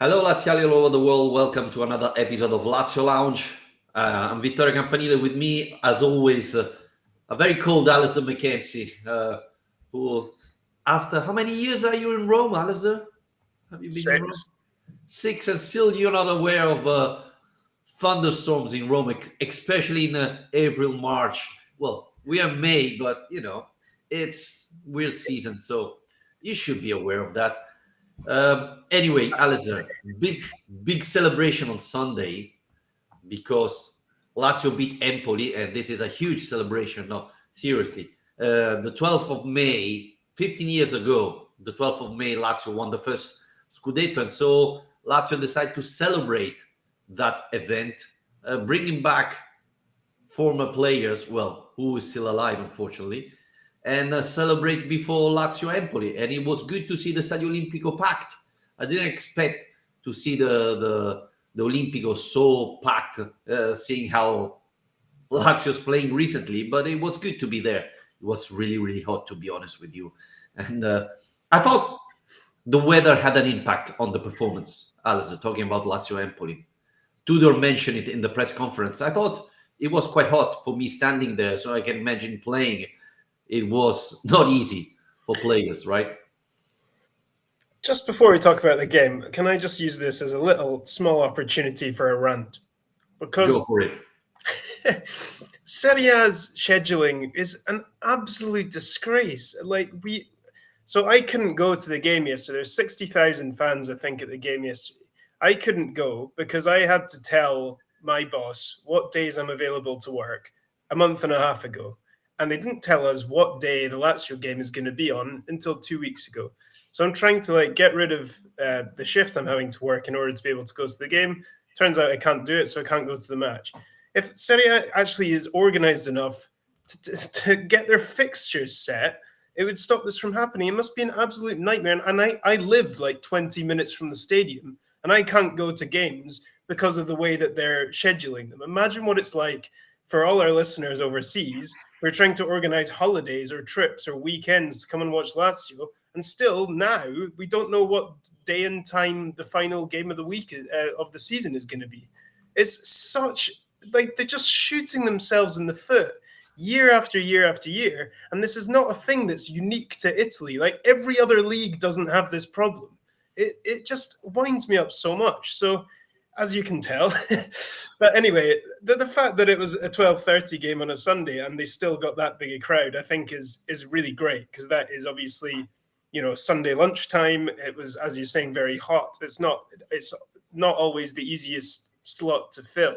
Hello, Laziali all over the world. Welcome to another episode of Lazio Lounge. I'm Vittorio Campanile. With me, as always, a very cold Alasdair McKenzie, who, after how many years are you in Rome, Alasdair? Have you been in Rome? 6. 6, and still you're not aware of thunderstorms in Rome, especially in April, March. Well, we are May, but, it's weird season, so you should be aware of that. Anyway, Alistair, big celebration on Sunday because Lazio beat Empoli, and this is a huge celebration. No, seriously. The 12th of May, 15 years ago, the 12th of May, Lazio won the first Scudetto, and so Lazio decided to celebrate that event, bringing back former players, well, who is still alive, unfortunately, and celebrate before Lazio Empoli. And it was good to see the Stadio Olimpico packed. I didn't expect to see the Olimpico so packed, seeing how Lazio's playing recently, but it was good to be there. It was really, really hot, to be honest with you. And I thought the weather had an impact on the performance, Alistair, talking about Lazio Empoli. Tudor mentioned it in the press conference. I thought it was quite hot for me standing there, so I can imagine playing. It was not easy for players, right? Just before we talk about the game, can I just use this as a little small opportunity for a rant? Because Go for it. Serie A's scheduling is an absolute disgrace. So I couldn't go to the game yesterday. There's 60,000 fans, I think, at the game yesterday. I couldn't go because I had to tell my boss what days I'm available to work a month and a half ago. And they didn't tell us what day the Lazio game is going to be on until 2 weeks ago. So I'm trying to get rid of the shift I'm having to work in order to be able to go to the game. Turns out I can't do it, so I can't go to the match. If Serie A actually is organized enough to get their fixtures set, it would stop this from happening. It must be an absolute nightmare. And I live 20 minutes from the stadium, and I can't go to games because of the way that they're scheduling them. Imagine what it's like for all our listeners overseas. We're trying to organize holidays or trips or weekends to come and watch Lazio. And still now we don't know what day and time the final game of the week of the season is going to be. It's such they're just shooting themselves in the foot year after year after year. And this is not a thing that's unique to Italy. Every other league doesn't have this problem. It just winds me up so much. So as you can tell. But anyway, the fact that it was a 12:30 game on a Sunday and they still got that big a crowd, I think is really great, because that is obviously, Sunday lunchtime. It was, as you're saying, very hot. It's not always the easiest slot to fill,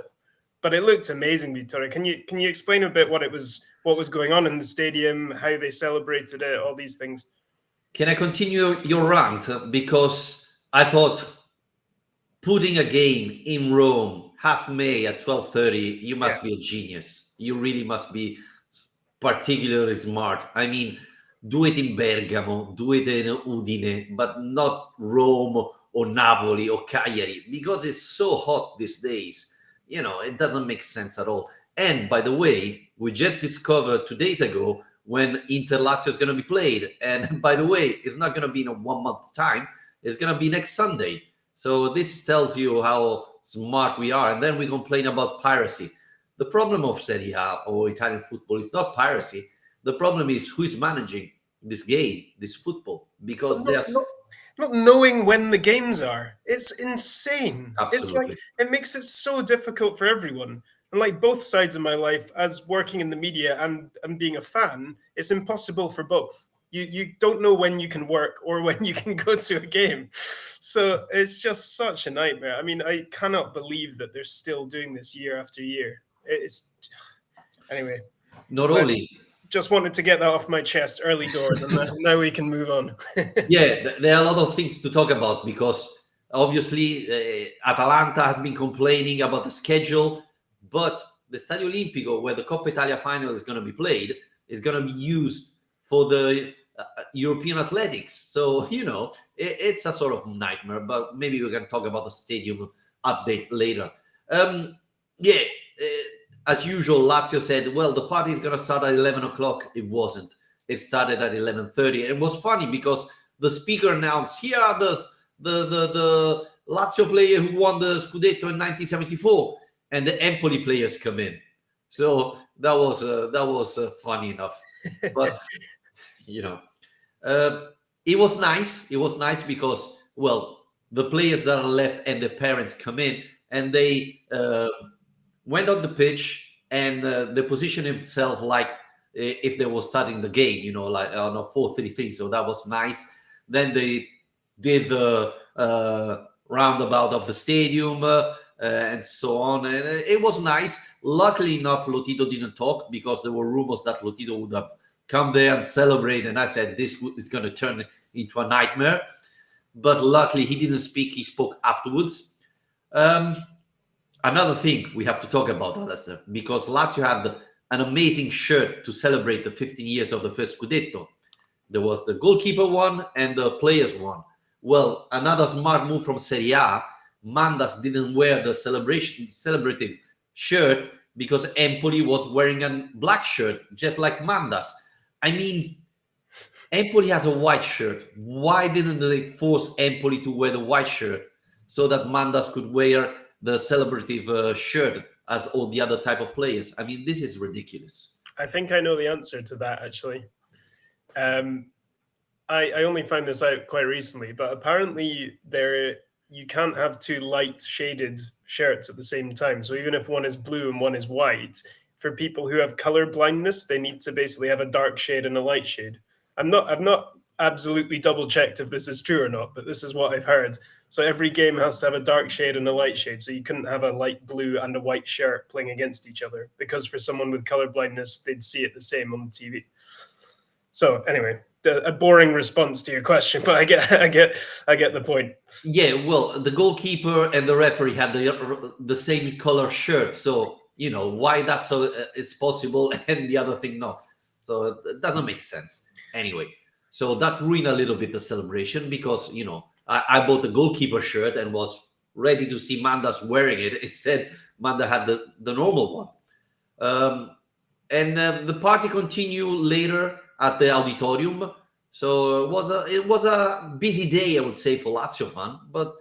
but it looked amazing, Vittorio. Can you explain a bit what was going on in the stadium, how they celebrated it, all these things? Can I continue your rant? Because I thought putting a game in Rome half May at 12:30, you must be a genius. You really must be particularly smart. I mean, do it in Bergamo, do it in Udine, but not Rome or Napoli or Cagliari, because it's so hot these days. It doesn't make sense at all. And by the way, we just discovered 2 days ago when Inter Lazio is going to be played. And by the way, it's not going to be in a 1 month time. It's going to be next Sunday. So this tells you how smart we are. And then we complain about piracy. The problem of Serie A or Italian football is not piracy. The problem is who is managing this game, this football, because there's not knowing when the games are. It's insane. Absolutely. It makes it so difficult for everyone. And both sides of my life, as working in the media and being a fan, it's impossible for both. You don't know when you can work or when you can go to a game. So it's just such a nightmare. I mean, I cannot believe that they're still doing this year after year. Anyway. Just wanted to get that off my chest early doors, and now we can move on. Yeah, there are a lot of things to talk about, because obviously Atalanta has been complaining about the schedule, but the Stadio Olimpico, where the Coppa Italia final is going to be played, is going to be used for the European athletics. So, it's a sort of nightmare, but maybe we can talk about the stadium update later. As usual, Lazio said, well, the party is going to start at 11 o'clock. It wasn't. It started at 11:30. And it was funny because the speaker announced, here are the Lazio player who won the Scudetto in 1974, and the Empoli players come in. So that was funny enough, but you know, uh, it was nice. It was nice because, well, the players that are left and the parents come in, and they went on the pitch, and they positioned himself like if they were starting the game, like on a 4-3-3. So that was nice. Then they did the roundabout of the stadium, and so on, and it was nice. Luckily enough, Lotito didn't talk because there were rumors that Lotito would have come there and celebrate, and I said this is going to turn into a nightmare. But luckily he didn't speak. He spoke afterwards. Another thing we have to talk about, Alasdair, because Lazio had an amazing shirt to celebrate the 15 years of the first Scudetto. There was the goalkeeper one and the players one. Well, another smart move from Serie A. Mandas didn't wear the celebrative shirt because Empoli was wearing a black shirt, just like Mandas. I mean, Empoli has a white shirt. Why didn't they force Empoli to wear the white shirt so that Mandas could wear the celebrative shirt as all the other type of players? I mean, this is ridiculous. I think I know the answer to that, actually. I only found this out quite recently, but apparently you can't have two light shaded shirts at the same time. So even if one is blue and one is white, for people who have color blindness, they need to basically have a dark shade and a light shade. I've not absolutely double checked if this is true or not, but this is what I've heard. So every game has to have a dark shade and a light shade. So you couldn't have a light blue and a white shirt playing against each other, because for someone with color blindness, they'd see it the same on TV. So anyway, a boring response to your question, but I get the point. Yeah, well, the goalkeeper and the referee had the same color shirt, so why that's so it's possible and the other thing not. So it doesn't make sense. Anyway, so that ruined a little bit the celebration because I bought the goalkeeper shirt and was ready to see Mandas wearing it. Instead, Manda had the normal one, and the party continued later at the auditorium. So it was a busy day, I would say, for Lazio fan. But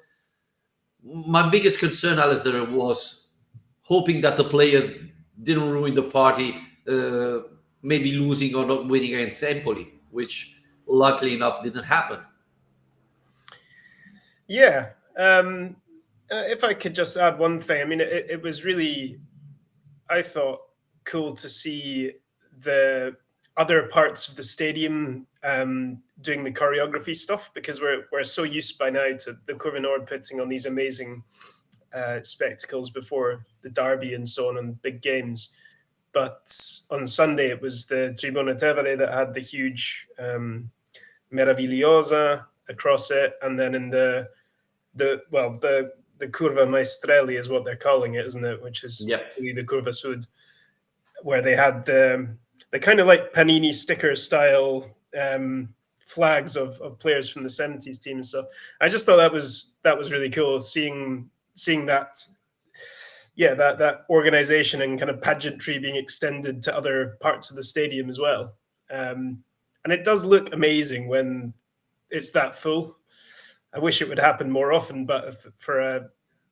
my biggest concern, Alasdair, was hoping that the player didn't ruin the party, maybe losing or not winning against Empoli, which luckily enough didn't happen. Yeah. If I could just add one thing, I mean, it was really, I thought, cool to see the other parts of the stadium doing the choreography stuff, because we're so used by now to the Curva Nord putting on these amazing spectacles before the derby and so on and big games. But on Sunday, it was the Tribuna Tevere that had the huge Meravigliosa across it, and then in the Curva Maestrelli is what they're calling it, isn't it? Which is really the Curva Sud, where they had the kind of like Panini sticker style flags of players from the 70s team and stuff. I just thought that was really cool, seeing that. Yeah, that organization and kind of pageantry being extended to other parts of the stadium as well. And it does look amazing when it's that full. I wish it would happen more often, but for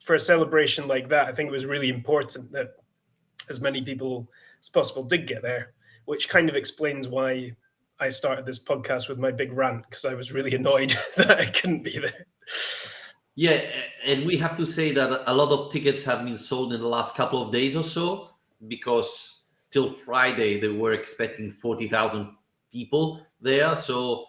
a celebration like that, I think it was really important that as many people as possible did get there, which kind of explains why I started this podcast with my big rant, because I was really annoyed that I couldn't be there. Yeah, and we have to say that a lot of tickets have been sold in the last couple of days or so, because till Friday they were expecting 40,000 people there. So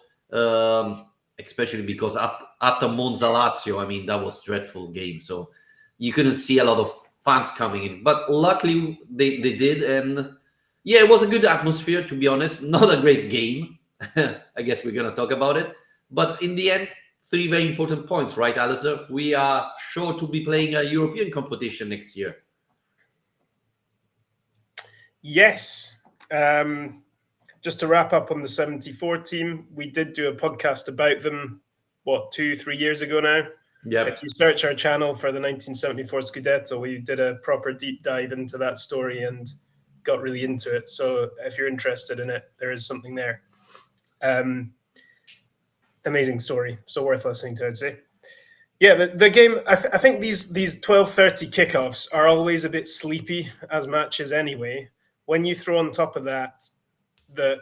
especially because after Monza Lazio, I mean, that was a dreadful game. So you couldn't see a lot of fans coming in. But luckily they did. And yeah, it was a good atmosphere, to be honest. Not a great game. I guess we're going to talk about it. But in the end, 3 very important points, right, Alasdair? We are sure to be playing a European competition next year. Yes. Just to wrap up on the 74 team, we did do a podcast about them, 2-3 years ago now? Yeah. If you search our channel for the 1974 Scudetto, we did a proper deep dive into that story and got really into it. So if you're interested in it, there is something there. Amazing story, so worth listening to, I'd say. Yeah, the game. I think these 12:30 kickoffs are always a bit sleepy as matches anyway. When you throw on top of that, the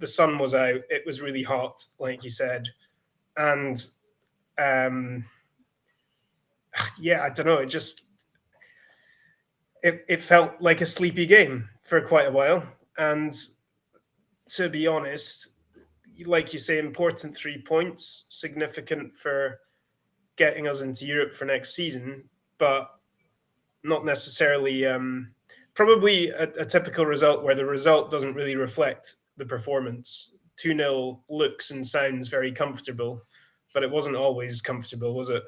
sun was out. It was really hot, like you said, and yeah, I don't know. It felt like a sleepy game for quite a while. And to be honest, like you say, important 3 points, significant for getting us into Europe for next season, but not necessarily probably a typical result where the result doesn't really reflect the performance. 2-0 looks and sounds very comfortable, but it wasn't always comfortable, was it?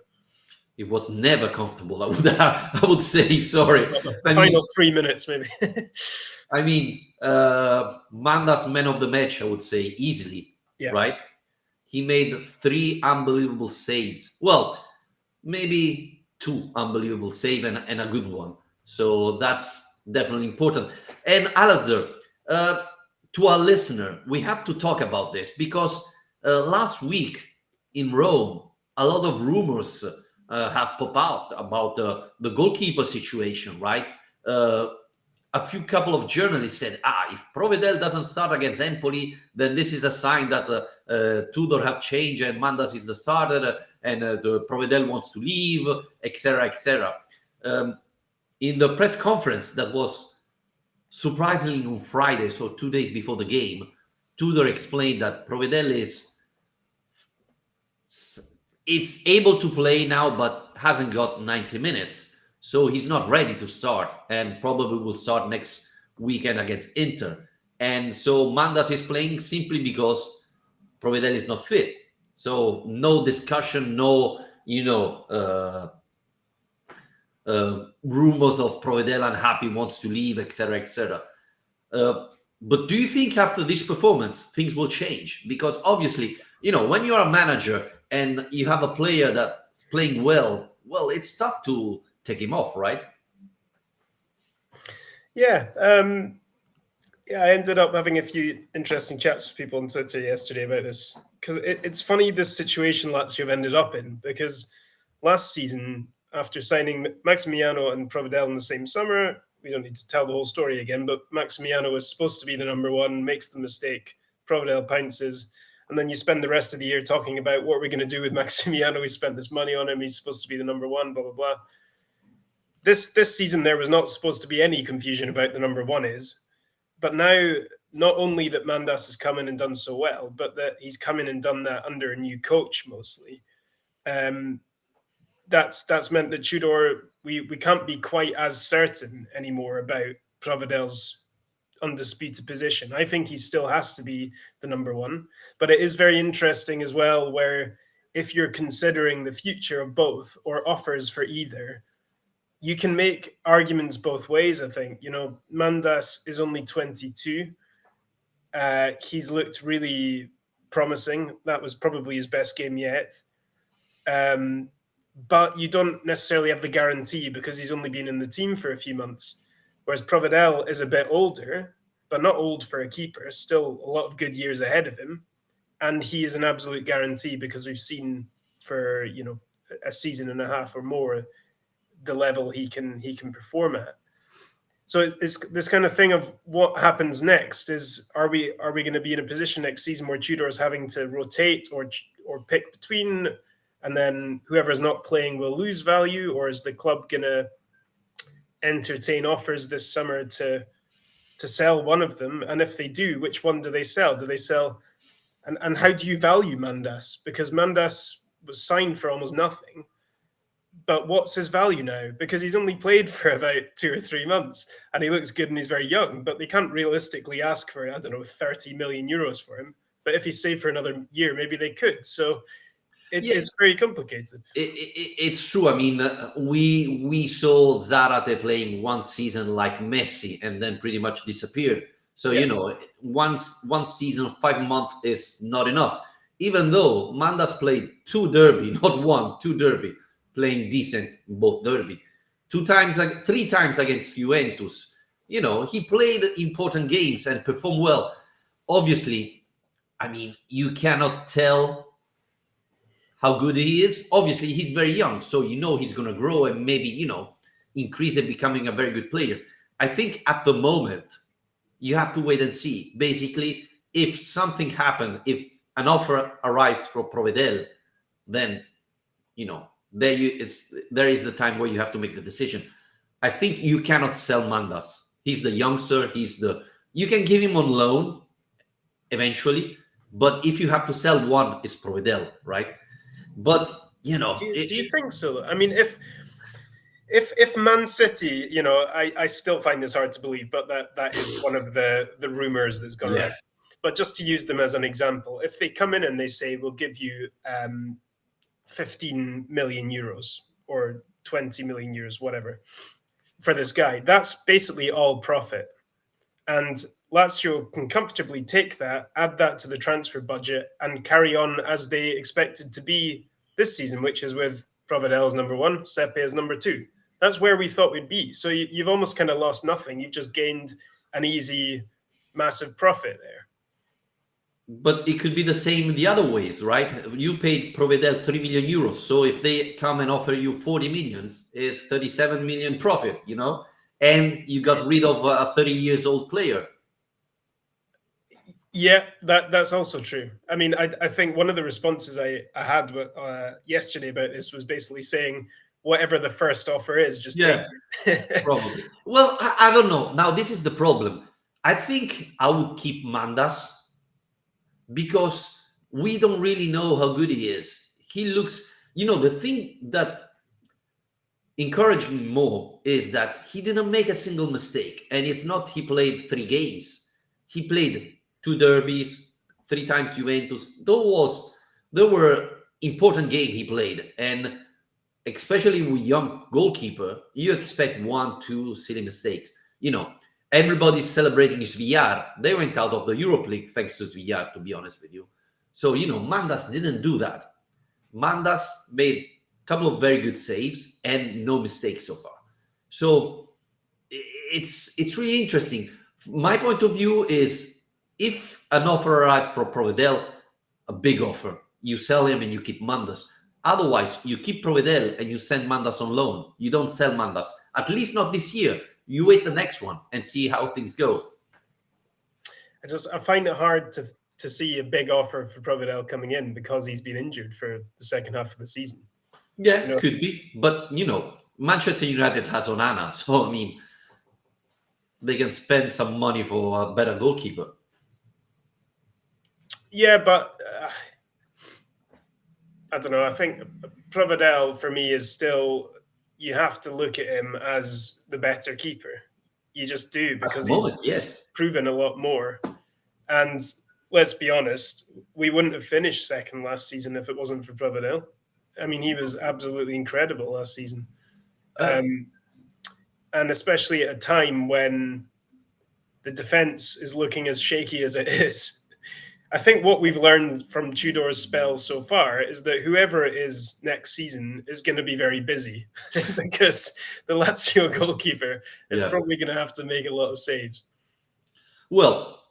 It was never comfortable. I would say sorry. The final 3 minutes, maybe. I mean, Mandas man of the match, I would say easily, Yeah. right? He made 3 unbelievable saves. Well, maybe 2 unbelievable saves and a good one. So that's definitely important. And Alasdair, to our listener, we have to talk about this because last week in Rome, a lot of rumors have popped out about the goalkeeper situation, right? A couple of journalists said, if Provedel doesn't start against Empoli, then this is a sign that Tudor have changed and Mandas is the starter and the Provedel wants to leave, etc., etc. In the press conference that was surprisingly on Friday, so 2 days before the game, Tudor explained that Provedel it's able to play now, but hasn't got 90 minutes. So he's not ready to start and probably will start next weekend against Inter. And so Mandas is playing simply because Provedel is not fit. So no discussion, no, rumors of Provedel unhappy, wants to leave, etc., etc. But do you think after this performance, things will change? Because obviously, when you're a manager and you have a player that's playing well, it's tough to take him off, right? Yeah. I ended up having a few interesting chats with people on Twitter yesterday about this because it's funny this situation Lazio have ended up in, because last season, after signing Maximiano and Provedel in the same summer, we don't need to tell the whole story again, but Maximiano was supposed to be the number one, makes the mistake, Provedel pounces, and then you spend the rest of the year talking about what we're going to do with Maximiano. We spent this money on him, he's supposed to be the number one, blah, blah, blah. This season, there was not supposed to be any confusion about the number one is. But now, not only that Mandas has come in and done so well, but that he's come in and done that under a new coach mostly. That's meant that Tudor, we can't be quite as certain anymore about Provedel's undisputed position. I think he still has to be the number one. But it is very interesting as well, where if you're considering the future of both or offers for either, you can make arguments both ways, I think. Mandas is only 22. He's looked really promising. That was probably his best game yet. But you don't necessarily have the guarantee because he's only been in the team for a few months. Whereas Provedel is a bit older, but not old for a keeper, still a lot of good years ahead of him. And he is an absolute guarantee because we've seen for, a season and a half or more, the level he can perform at. So it's this kind of thing of what happens next is, are we going to be in a position next season where Tudor is having to rotate or pick between, and then whoever is not playing will lose value, or is the club going to entertain offers this summer to sell one of them? And if they do, which one do they sell? Do they sell? And how do you value Mandas? Because Mandas was signed for almost nothing. But what's his value now? Because he's only played for about 2 or 3 months and he looks good and he's very young, but they can't realistically ask for, 30 million euros for him. But if he stayed for another year, maybe they could. So it's very complicated. It's true. I mean, we saw Zarate playing one season like Messi and then pretty much disappeared. So, one season, 5 months is not enough. Even though Mandas played 2 derby, not 1, 2 derby, playing decent in both derby, 3 times against Juventus. He played important games and performed well. Obviously, I mean, you cannot tell how good he is. Obviously, he's very young, so he's going to grow and maybe increase and becoming a very good player. I think at the moment you have to wait and see. Basically, if something happened, if an offer arrives for Provedel, then there is the time where you have to make the decision. I think you cannot sell Mandas. He's the youngster. You can give him on loan eventually, but if you have to sell one, it's Provedel, right? But Do you think so? I mean, if Man City, I still find this hard to believe, but that is one of the rumors that's gone around. But just to use them as an example, if they come in and they say we'll give you 15 million euros or 20 million euros, whatever, for this guy, that's basically all profit. And Lazio can comfortably take that, add that to the transfer budget, and carry on as they expected to be this season, which is with Provedel as number one, Sepe as number two. That's where we thought we'd be. So you've almost kind of lost nothing. You've just gained an easy, massive profit there. But it could be the same the other ways, right? You paid Provedel 3 million euros. So if they come and offer you 40 millions, it's 37 million profit, and you got rid of a 30 years old player. Yeah, that's also true. I mean, I think one of the responses I had yesterday about this was basically saying, whatever the first offer is, just take it. Probably. Well, I don't know. Now, this is the problem. I think I would keep Mandas because we don't really know how good he is. He looks, the thing that encouraged me more is that he didn't make a single mistake. And it's not he played 3 games. He played 2 derbies, 3 times Juventus. There were important games he played. And especially with young goalkeeper, you expect 1-2 silly mistakes. Everybody's celebrating Villar. They went out of the Europe League thanks to Villar, to be honest with you. So, Mandas didn't do that. Mandas made a couple of very good saves and no mistakes so far. So it's really interesting. My point of view is if an offer arrived for Provedel, a big offer, you sell him and you keep Mandas. Otherwise, you keep Provedel and you send Mandas on loan. You don't sell Mandas, at least not this year. You wait the next one and see how things go. I find it hard to see a big offer for Provedel coming in because he's been injured for the second half of the season. Yeah, could be. But, Manchester United has Onana. So, I mean, they can spend some money for a better goalkeeper. Yeah, but I don't know. I think Provedel, for me, is still... You have to look at him as the better keeper. You just do, because he's proven a lot more. And let's be honest, we wouldn't have finished second last season if it wasn't for Provedel. I mean, he was absolutely incredible last season. And especially at a time when the defense is looking as shaky as it is. I think what we've learned from Tudor's spell so far is that whoever it is next season is going to be very busy because the Lazio goalkeeper is probably going to have to make a lot of saves. Well,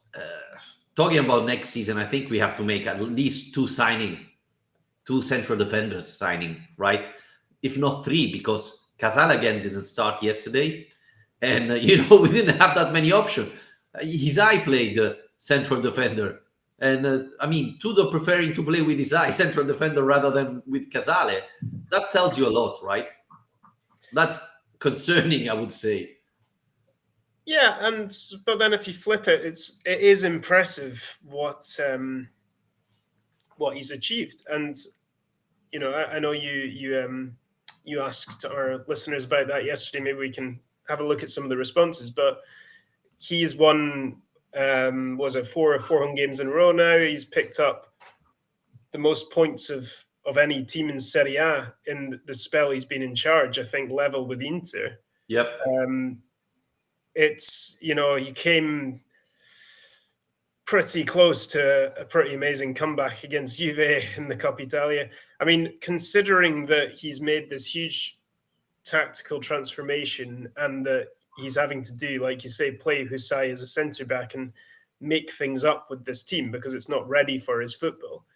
talking about next season, I think we have to make at least 2 central defenders signing, right? If not 3, because Casal again didn't start yesterday. And, we didn't have that many options. His eye played the central defender. And, Tudor preferring to play with his eye central defender rather than with Casale. That tells you a lot, right? That's concerning, I would say. Yeah, but then if you flip it, it is impressive what he's achieved. And, I know you asked our listeners about that yesterday. Maybe we can have a look at some of the responses. But he's won... 4 home games in a row now. He's picked up the most points of any team in Serie A in the spell he's been in charge, I think, level with Inter. Yep. It's, he came pretty close to a pretty amazing comeback against Juve in the Coppa Italia. I mean, considering that he's made this huge tactical transformation and that he's having to do, like you say, play Husai as a centre back and make things up with this team because it's not ready for his football.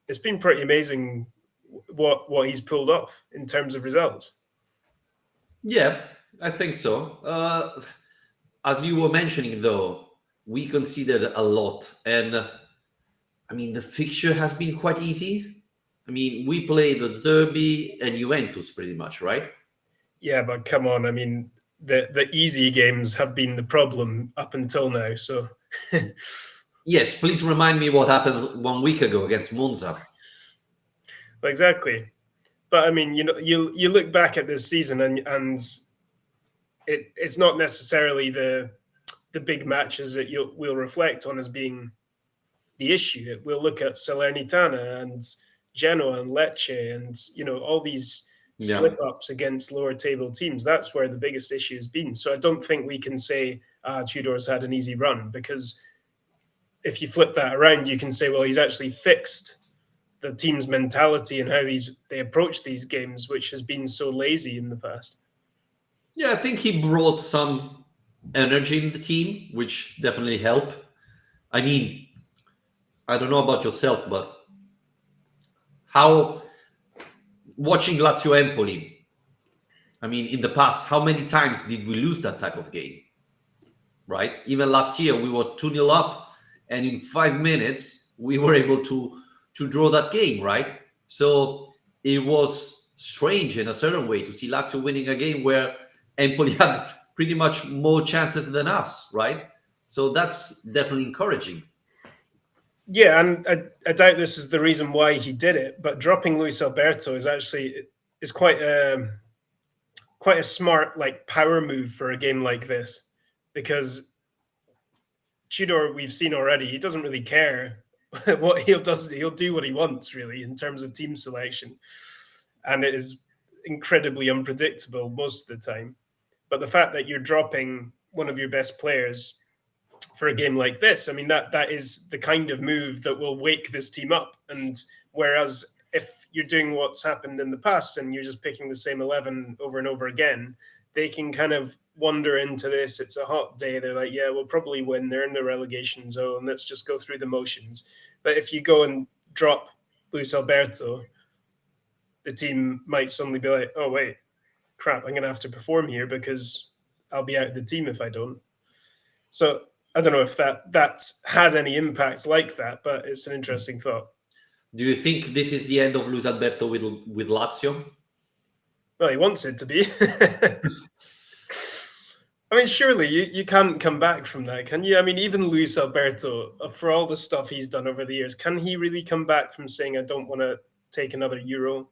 it's been pretty amazing what he's pulled off in terms of results. Yeah, I think so. As you were mentioning, though, we considered a lot, and I mean the fixture has been quite easy. I mean, we played the Derby and Juventus pretty much, right? Yeah, but come on, I mean the easy games have been the problem up until now. So Yes, please remind me what happened 1 week ago against Monza. exactly. But I mean, you look back at this season and it's not necessarily the big matches that we'll reflect on as being the issue. We'll look at Salernitana and Genoa and Lecce and all these Yeah. slip ups against lower table teams. That's where the biggest issue has been. So I don't think we can say Tudor's had an easy run, because if you flip that around, you can say, well, he's actually fixed the team's mentality and how they approach these games, which has been so lazy in the past. Yeah, I think he brought some energy in the team, which definitely helped. I mean, I don't know about yourself, but how watching Lazio Empoli, I mean, in the past, how many times did we lose that type of game? Right? Even last year, we were 2-0 up, and in 5 minutes, we were able to draw that game, right? So it was strange in a certain way to see Lazio winning a game where Empoli had pretty much more chances than us, right? So that's definitely encouraging. Yeah, and I doubt this is the reason why he did it, but dropping Luis Alberto is quite a smart like power move for a game like this, because Tudor, we've seen already, he doesn't really care what he'll do what he wants, really, in terms of team selection, and it is incredibly unpredictable most of the time. But the fact that you're dropping one of your best players for a game like this, I mean, that is the kind of move that will wake this team up. And whereas if you're doing what's happened in the past and you're just picking the same 11 over and over again, they can kind of wander into this. It's a hot day. They're like, yeah, we'll probably win. They're in the relegation zone. Let's just go through the motions. But if you go and drop Luis Alberto, the team might suddenly be like, oh, wait, crap, I'm going to have to perform here because I'll be out of the team if I don't. So I don't know if that had any impact like that, but it's an interesting thought. Do you think this is the end of Luis Alberto with Lazio? Well, he wants it to be. I mean, surely you can't come back from that, can you? I mean, even Luis Alberto, for all the stuff he's done over the years, can he really come back from saying, I don't want to take another Euro?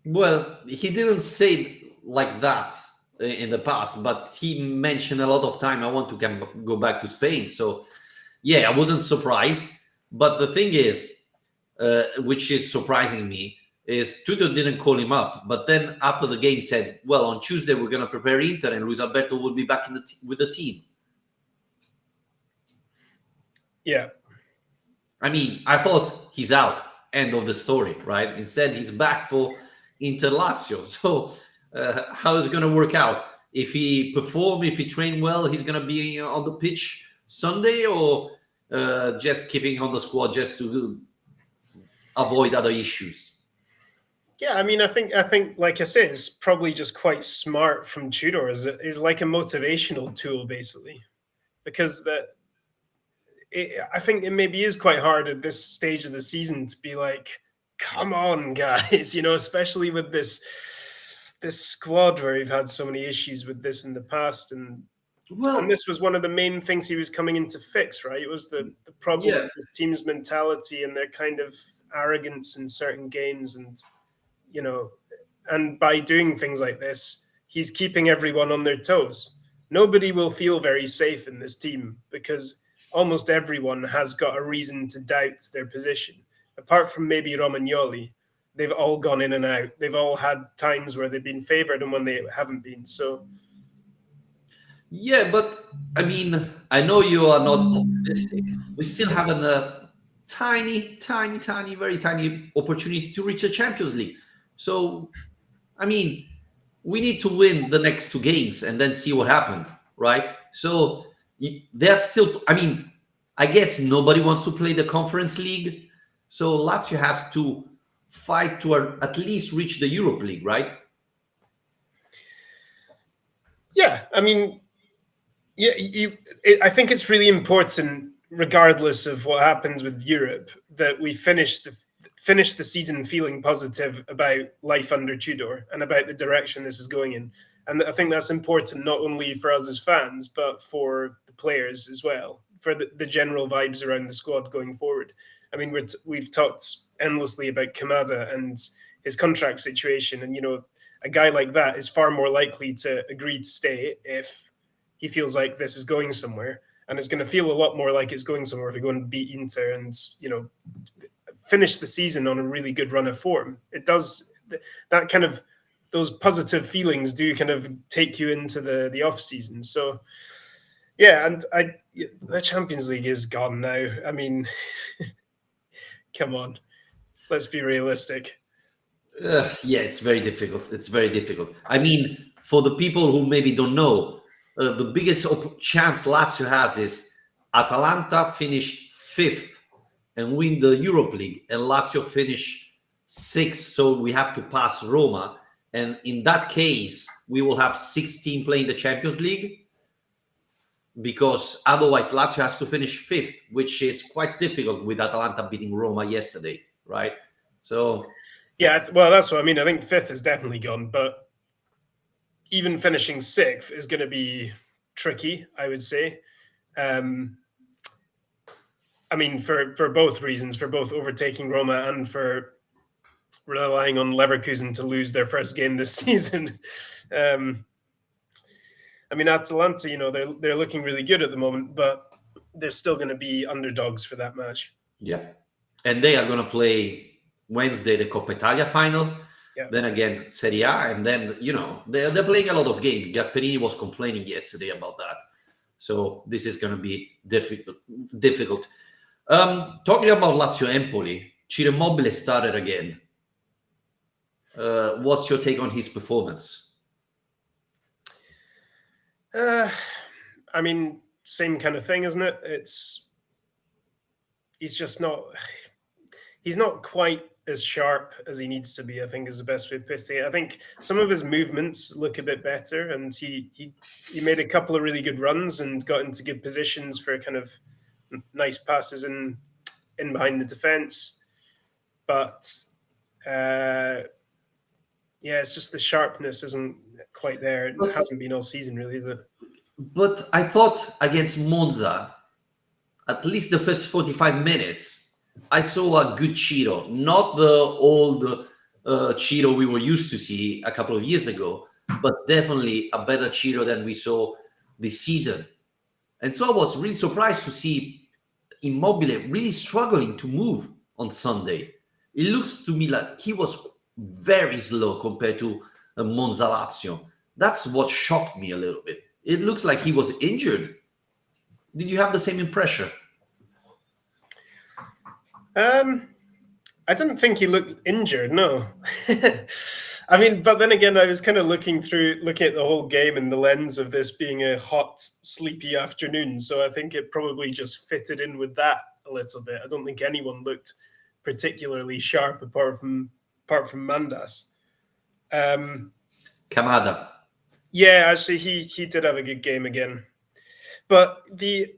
Well, he didn't say it like that in the past, but he mentioned a lot of time, I want to go back to Spain. So, yeah, I wasn't surprised. But the thing is, which is surprising me, is Tudor didn't call him up. But then after the game said, well, on Tuesday, we're going to prepare Inter and Luis Alberto will be back with the team. Yeah. I mean, I thought he's out. End of the story, right? Instead, he's back for Inter Lazio. So how is it going to work out? If he perform, if he train well, he's going to be on the pitch Sunday, or just keeping on the squad just to avoid other issues? Yeah, I mean, I think, like I say, it's probably just quite smart from Tudor. Is like a motivational tool, basically, because I think it maybe is quite hard at this stage of the season to be like, come on, guys, especially with this squad where we've had so many issues with this in the past, and this was one of the main things he was coming in to fix, right? It was the problem with this team's mentality and their kind of arrogance in certain games, and and by doing things like this, he's keeping everyone on their toes. Nobody will feel very safe in this team because almost everyone has got a reason to doubt their position. Apart from maybe Romagnoli, they've all gone in and out. They've all had times where they've been favoured and when they haven't been. So, yeah, but I mean, I know you are not optimistic. We still have a tiny, very tiny opportunity to reach the Champions League. So, I mean, we need to win the next two games and then see what happened, right? So, there's still, I mean, I guess nobody wants to play the Conference League. So Lazio has to fight to at least reach the Europe League, right? Yeah, I mean, yeah, I think it's really important, regardless of what happens with Europe, that we finish the season feeling positive about life under Tudor and about the direction this is going in. And I think that's important not only for us as fans, but for the players as well, for the general vibes around the squad going forward. I mean, we've talked endlessly about Kamada and his contract situation, and a guy like that is far more likely to agree to stay if he feels like this is going somewhere, and it's going to feel a lot more like it's going somewhere if we go and beat Inter and finish the season on a really good run of form. It does that kind of those positive feelings do kind of take you into the off season. So yeah, and the Champions League is gone now. I mean, come on, let's be realistic. Yeah, it's very difficult. It's very difficult. I mean, for the people who maybe don't know, the biggest chance Lazio has is Atalanta finished fifth and win the Europe League, and Lazio finish sixth. So we have to pass Roma, and in that case, we will have 16 playing the Champions League, because otherwise Lazio has to finish fifth, which is quite difficult with Atalanta beating Roma yesterday, right? So yeah, well, that's what I mean. I think fifth is definitely gone, but even finishing sixth is going to be tricky, I would say. I mean, for both reasons, for both overtaking Roma and for relying on Leverkusen to lose their first game this season. I mean, Atalanta, they're looking really good at the moment, but they're still going to be underdogs for that match. yeah, and they are going to play Wednesday the Coppa Italia final. Yeah. Then again Serie A, and then they're playing a lot of games. Gasperini was complaining yesterday about that, so this is going to be difficult. Talking about Lazio Empoli, Ciro Immobile started again. What's your take on his performance? I mean, same kind of thing, isn't it? He's not quite as sharp as he needs to be, I think, is the best way to put it. I think some of his movements look a bit better, and he made a couple of really good runs and got into good positions for kind of nice passes in behind the defense. But yeah, it's just the sharpness isn't quite there. It hasn't been all season, really, is it? But I thought against Monza, at least the first 45 minutes, I saw a good Ciro, not the old Ciro we were used to see a couple of years ago, but definitely a better Ciro than we saw this season. And so I was really surprised to see Immobile really struggling to move on Sunday. It looks to me like he was very slow compared to Monza Lazio. That's what shocked me a little bit. It looks like he was injured. Did you have the same impression? I didn't think he looked injured, no. I mean, but then again, I was kind of looking at the whole game in the lens of this being a hot, sleepy afternoon. So I think it probably just fitted in with that a little bit. I don't think anyone looked particularly sharp apart from Mandas. Kamada. Yeah, actually, he did have a good game again. But the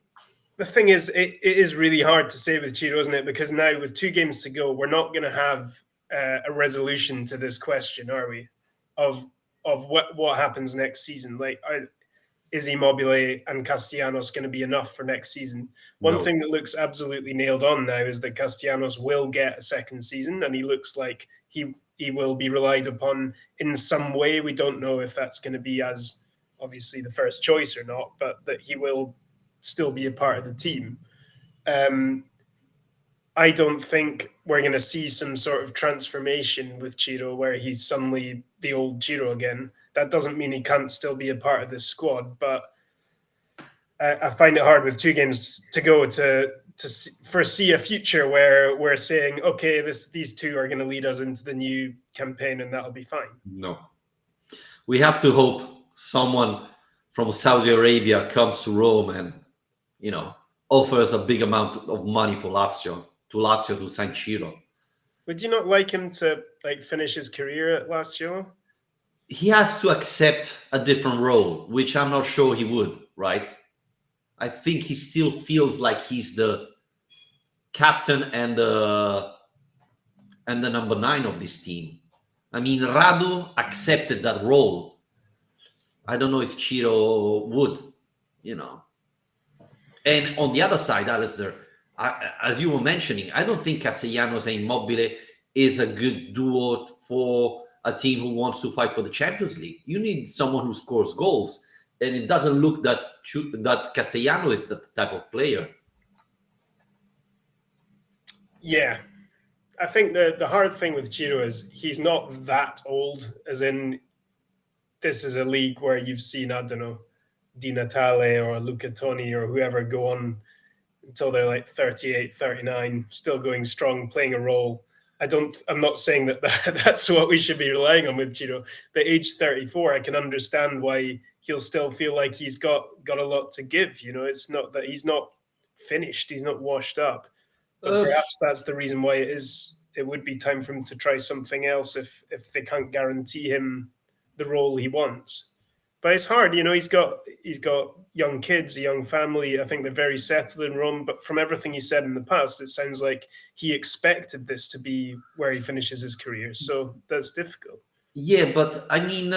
thing is, it is really hard to say with Ciro, isn't it? Because now with 2 games to go, we're not going to have a resolution to this question, are we? Of what happens next season? Like, is Immobile and Castellanos going to be enough for next season? One thing that looks absolutely nailed on now is that Castellanos will get a second season, and he looks like he will be relied upon in some way. We don't know if that's going to be as obviously the first choice or not, but that he will still be a part of the team. I don't think we're going to see some sort of transformation with Ciro where he's suddenly the old Ciro again. That doesn't mean he can't still be a part of this squad, but I find it hard with 2 games to go to foresee a future where we're saying, okay, these 2 are going to lead us into the new campaign and that'll be fine. No. We have to hope someone from Saudi Arabia comes to Rome and, offers a big amount of money for Lazio. to Lazio to sign Ciro. Would you not like him to like finish his career at Lazio? He has to accept a different role, which I'm not sure he would, right? I think he still feels like he's the captain and the number 9 of this team. I mean, Radu accepted that role. I don't know if Ciro would, you know. And on the other side, Alasdair, as you were mentioning, I don't think Castellanos and Immobile is a good duo for a team who wants to fight for the Champions League. You need someone who scores goals, and it doesn't look that Castellanos is that type of player. Yeah. I think the hard thing with Ciro is he's not that old, as in this is a league where you've seen, I don't know, Di Natale or Luca Toni or whoever go on until they're like 38, 39, still going strong, playing a role. I'm not saying that that's what we should be relying on with Ciro, but age 34, I can understand why he'll still feel like he's got a lot to give. You know, it's not that he's not finished, he's not washed up. But perhaps that's the reason why it would be time for him to try something else if they can't guarantee him the role he wants. But it's hard, you know, he's got young kids, a young family. I think they're very settled in Rome. But from everything he said in the past, it sounds like he expected this to be where he finishes his career. So that's difficult. Yeah, but I mean,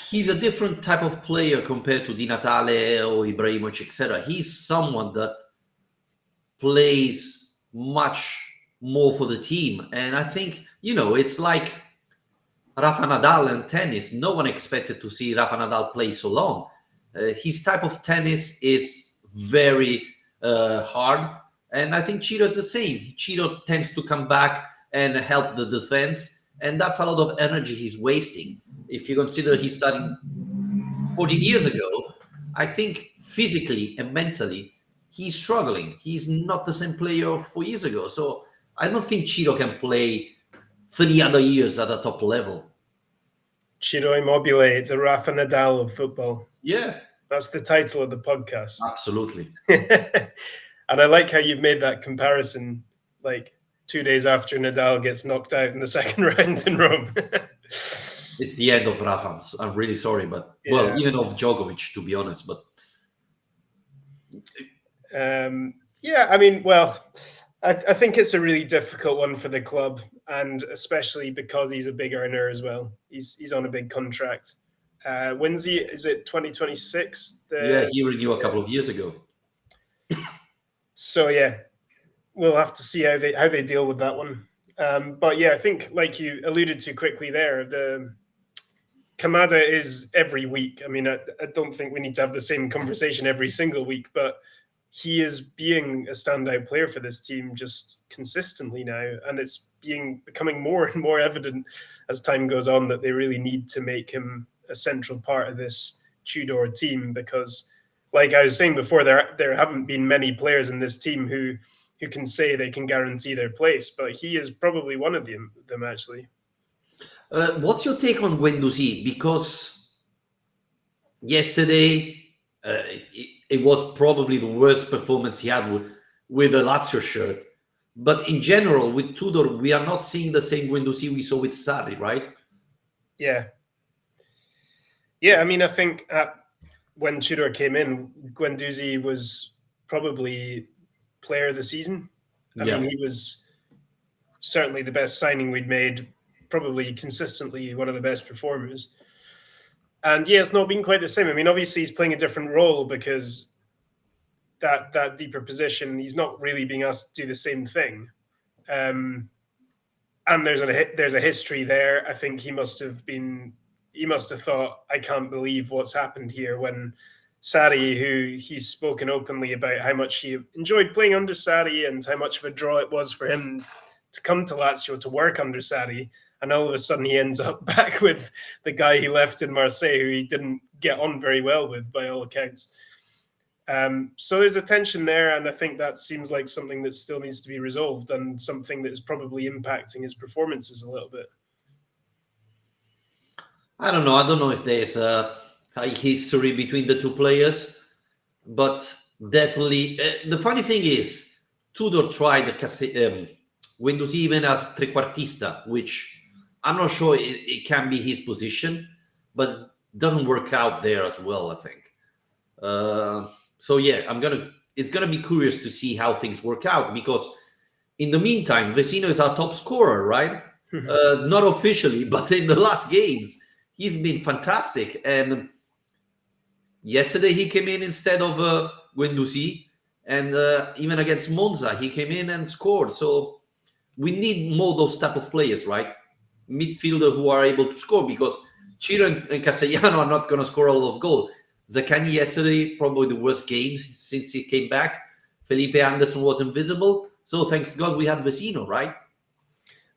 he's a different type of player compared to Di Natale or Ibrahimovic, etc. He's someone that plays much more for the team. And I think, you know, it's like Rafa Nadal and tennis. No one expected to see Rafa Nadal play so long. His type of tennis is very hard. And I think Ciro's the same. Ciro tends to come back and help the defense. And that's a lot of energy he's wasting. If you consider he started 14 years ago, I think physically and mentally, he's struggling. He's not the same player of 4 years ago. So I don't think Ciro can play 3 other years at a top level. Ciro Immobile, the Rafa Nadal of football. Yeah. That's the title of the podcast. Absolutely. And I like how you've made that comparison, like 2 days after Nadal gets knocked out in the second round in Rome. It's the end of Rafa. I'm really sorry, but well, even of Djokovic, to be honest. But yeah, I mean, well, I think it's a really difficult one for the club, and especially because he's a big earner as well. He's on a big contract. When's he? Is it 2026? Yeah, he renewed a couple of years ago. So yeah, we'll have to see how they deal with that one. But yeah, I think like you alluded to quickly there, the Kamada is every week. I mean, I don't think we need to have the same conversation every single week, but he is being a standout player for this team just consistently now, and it's becoming more and more evident as time goes on that they really need to make him a central part of this Tudor team, because like I was saying before, there haven't been many players in this team who can say they can guarantee their place, but he is probably one of them actually. What's your take on Guendouzi? Because yesterday it was probably the worst performance he had with a Lazio shirt. But in general, with Tudor, we are not seeing the same Guendouzi we saw with Sarri, right? Yeah. Yeah, I mean, I think when Tudor came in, Guendouzi was probably player of the season. I mean, he was certainly the best signing we'd made, probably consistently one of the best performers. And yeah, it's not been quite the same. I mean, obviously he's playing a different role because that deeper position, he's not really being asked to do the same thing. And there's a history there. I think he must have thought, I can't believe what's happened here, when Sarri, who he's spoken openly about how much he enjoyed playing under Sarri and how much of a draw it was for him to come to Lazio to work under Sarri, and all of a sudden he ends up back with the guy he left in Marseille, who he didn't get on very well with by all accounts. So there's a tension there, and I think that seems like something that still needs to be resolved, and something that is probably impacting his performances a little bit. I don't know if there's a history between the two players, but definitely the funny thing is Tudor tried Guendouzi even as trequartista, which I'm not sure it can be his position, but doesn't work out there as well, I think. So yeah, it's gonna be curious to see how things work out, because in the meantime, Vecino is our top scorer, right? Not officially, but in the last games, he's been fantastic. And yesterday he came in instead of Guendouzi, and even against Monza, he came in and scored. So we need more those type of players, right? Midfielder who are able to score, because Ciro and Castellano are not going to score a lot of goals. Zaccagni yesterday, probably the worst game since he came back. Felipe Anderson was invisible. So thanks God we had Vecino, right?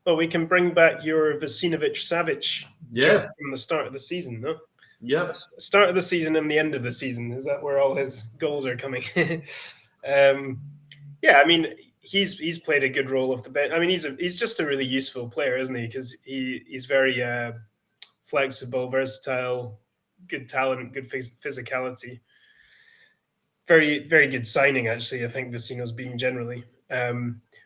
Well, we can bring back your Vesinovic-Savic joke Yeah. from the start of the season, no? Yep. Start of the season and the end of the season. Is that where all his goals are coming? Yeah, I mean, he's played a good role off the bench. I mean, he's just a really useful player, isn't he? Because he's very flexible, versatile, good talent, good physicality. Very, very good signing, actually. I think Vecino's been generally.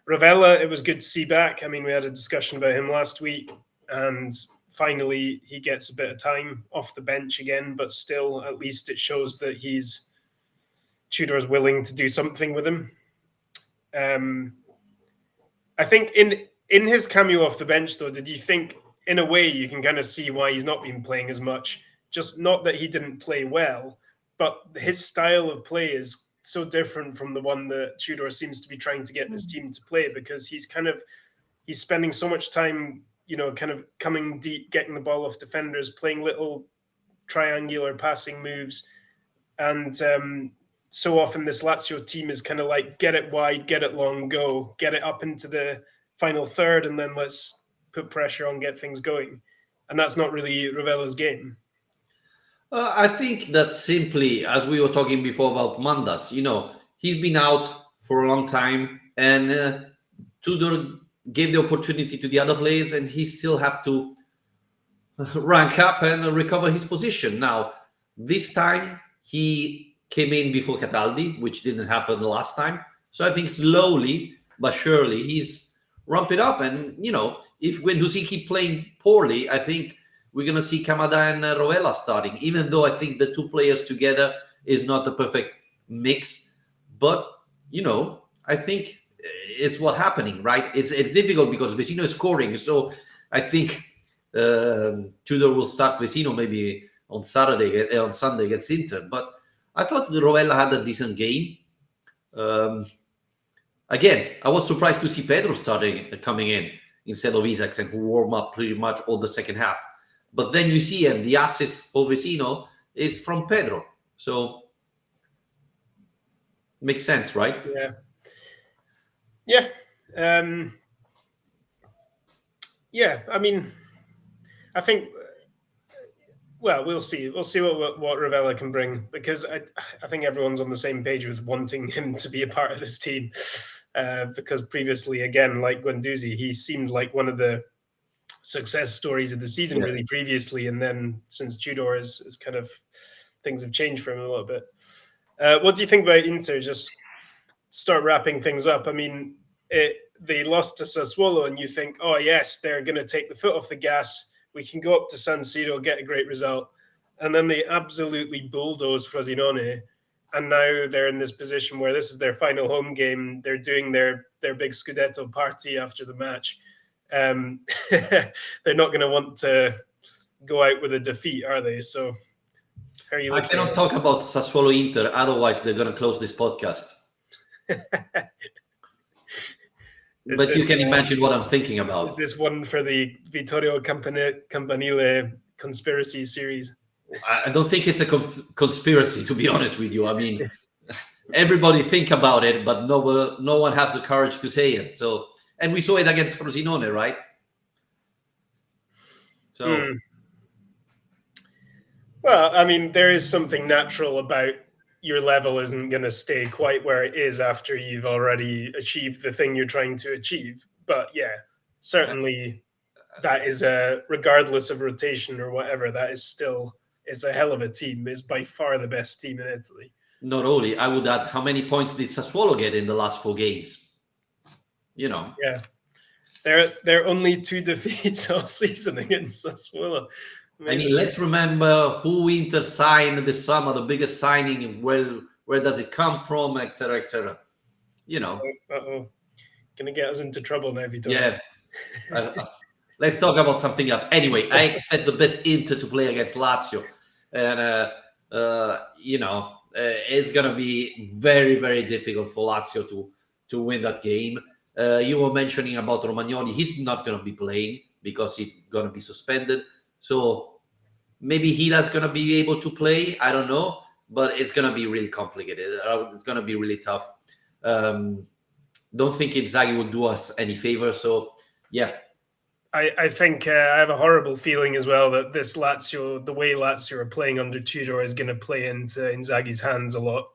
Ravella, it was good to see back. I mean, we had a discussion about him last week, and finally he gets a bit of time off the bench again, but still, at least it shows that Tudor's willing to do something with him. I think in his cameo off the bench, though, did you think, in a way, you can kind of see why he's not been playing as much? Just not that he didn't play well, but his style of play is so different from the one that Tudor seems to be trying to get his team to play, because he's spending so much time, kind of coming deep, getting the ball off defenders, playing little triangular passing moves. And so often this Lazio team is kind of like, get it wide, get it long, go, get it up into the final third, and then let's put pressure on, get things going. And that's not really Ravella's game. I think that simply, as we were talking before about Mandas, he's been out for a long time, and Tudor gave the opportunity to the other players, and he still have to rank up and recover his position. Now, this time he came in before Cataldi, which didn't happen the last time. So I think slowly but surely he's ramped it up. And, if Guendouzi keep playing poorly, I think we're going to see Kamada and Rovella starting, even though I think the two players together is not the perfect mix. But, I think it's what's happening, right? It's difficult because Vecino is scoring. So I think Tudor will start Vecino maybe on Sunday against Inter. But I thought Rovella had a decent game. Again, I was surprised to see Pedro coming in instead of Isaacsen, who warmed up pretty much all the second half. But then you see him, the assist for Vecino is from Pedro. So makes sense, right? Yeah. Yeah. Yeah, I mean, I think, well, we'll see. We'll see what Ravella can bring, because I think everyone's on the same page with wanting him to be a part of this team. Because previously, again, like Guendouzi, he seemed like one of the success stories of the season really previously, and then since Tudor is kind of, things have changed for him a little bit. What do you think about Inter? Just start wrapping things up. I mean, they lost to Sassuolo, and you think, oh yes, they're going to take the foot off the gas. We can go up to San Siro, get a great result, and then they absolutely bulldoze Frosinone. And now they're in this position where this is their final home game. They're doing their big Scudetto party after the match. They're not going to want to go out with a defeat, are they? So, how are you looking? I cannot talk about Sassuolo Inter, otherwise they're going to close this podcast. But you can imagine what I'm thinking about. Is this one for the Vittorio Campanile conspiracy series? I don't think it's a conspiracy, to be honest with you. I mean, everybody think about it, but no one has the courage to say it. So, and we saw it against Frosinone, right? So, well, I mean, there is something natural about your level isn't going to stay quite where it is after you've already achieved the thing you're trying to achieve. But yeah, certainly that is regardless of rotation or whatever, that is still, it's a hell of a team. It's by far the best team in Italy. Not only, I would add, how many points did Sassuolo get in the last 4 games? Yeah. They're only 2 defeats all season against Sassuolo. I mean, let's remember who Inter signed this summer, the biggest signing, where does it come from, etc., etc. Uh-oh. Gonna get us into trouble now, Vittorio. Yeah. Let's talk about something else. Anyway, I expect the best Inter to play against Lazio. And, it's going to be very, very difficult for Lazio to win that game. You were mentioning about Romagnoli. He's not going to be playing because he's going to be suspended. So maybe Hila's going to be able to play. I don't know. But it's going to be really complicated. It's going to be really tough. Don't think Inzaghi will do us any favor. So, yeah. I think I have a horrible feeling as well that this Lazio, the way Lazio are playing under Tudor, is going to play into Inzaghi's hands a lot.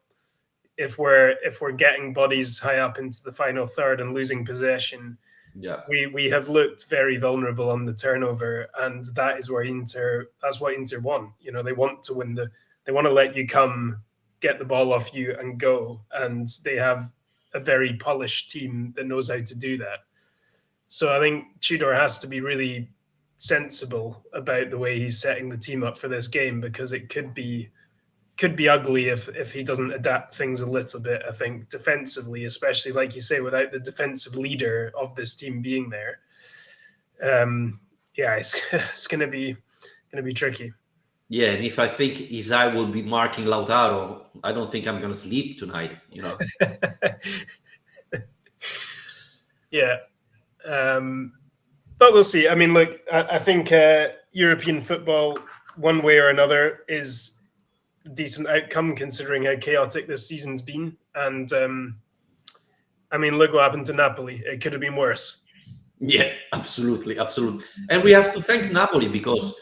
If we're getting bodies high up into the final third and losing possession, we have looked very vulnerable on the turnover, and that is where that's what Inter want. They want to win they want to let you come, get the ball off you, and go. And they have a very polished team that knows how to do that. So I think Tudor has to be really sensible about the way he's setting the team up for this game, because it could be ugly if he doesn't adapt things a little bit. I think defensively, especially like you say, without the defensive leader of this team being there, it's going to be tricky. Yeah, and if I think Isai will be marking Lautaro, I don't think I'm going to sleep tonight. Yeah. But we'll see. I mean, look, I think European football, one way or another, is a decent outcome considering how chaotic this season's been. And I mean, look what happened to Napoli. It could have been worse. Yeah, absolutely. And we have to thank Napoli because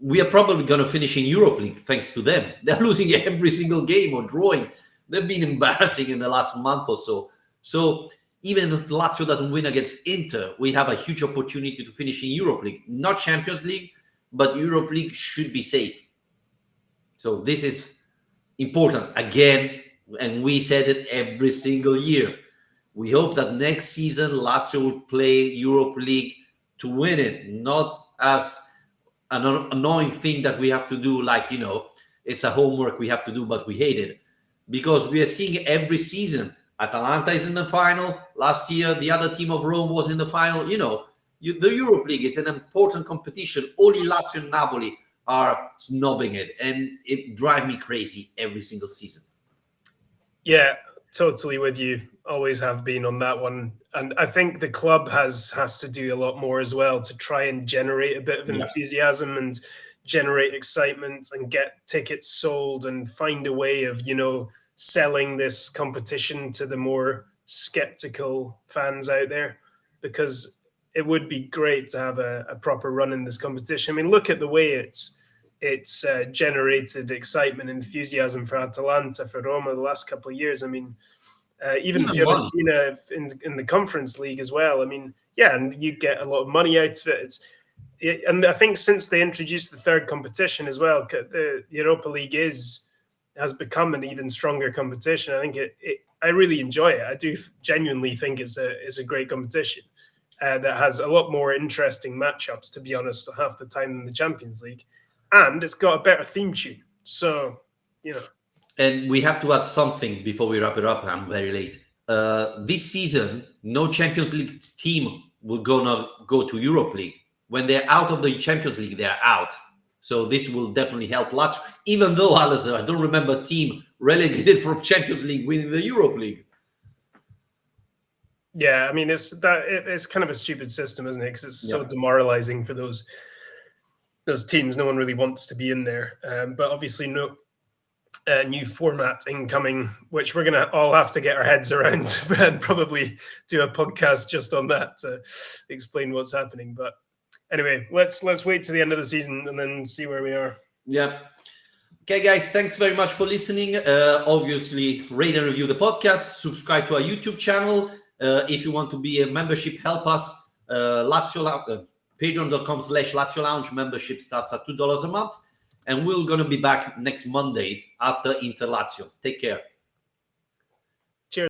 we are probably going to finish in Europa League thanks to them. They're losing every single game or drawing. They've been embarrassing in the last month or so. So even if Lazio doesn't win against Inter, we have a huge opportunity to finish in Europa League. Not Champions League, but Europa League should be safe. So this is important. Again, and we said it every single year. We hope that next season Lazio will play Europa League to win it, not as an annoying thing that we have to do, like, it's a homework we have to do, but we hate it. Because we are seeing every season, Atalanta is in the final. Last year, the other team of Rome was in the final. The Europa League is an important competition. Only Lazio and Napoli are snobbing it, and it drives me crazy every single season. Yeah, totally with you. Always have been on that one. And I think the club has to do a lot more as well to try and generate a bit of enthusiasm and generate excitement and get tickets sold and find a way of, selling this competition to the more skeptical fans out there, because it would be great to have a proper run in this competition. I mean, look at the way it's generated excitement and enthusiasm for Atalanta, for Roma the last couple of years. I mean, even Fiorentina in the Conference League as well. I mean, yeah, and you get a lot of money out of it. And I think since they introduced the third competition as well, the Europa League has become an even stronger competition. I think I really enjoy it. I do genuinely think it's a great competition that has a lot more interesting matchups, to be honest, half the time than the Champions League. And it's got a better theme tune. So, And we have to add something before we wrap it up. I'm very late. This season, no Champions League team will go to Europa League. When they're out of the Champions League, they're out. So this will definitely help Lazio. Even though, Alasdair, I don't remember a team relegated from Champions League winning the Europa League. Yeah, I mean, it's kind of a stupid system, isn't it? Because it's so demoralizing for those teams. No one really wants to be in there. But obviously, no new format incoming, which we're going to all have to get our heads around and probably do a podcast just on that to explain what's happening. But anyway, let's wait to the end of the season and then see where we are. Yeah. Okay, guys, thanks very much for listening. Obviously, rate and review the podcast. Subscribe to our YouTube channel. If you want to be a membership, help us. Patreon.com/Lazio Lounge. Membership starts at $2 a month. And we're going to be back next Monday after Inter Lazio. Take care.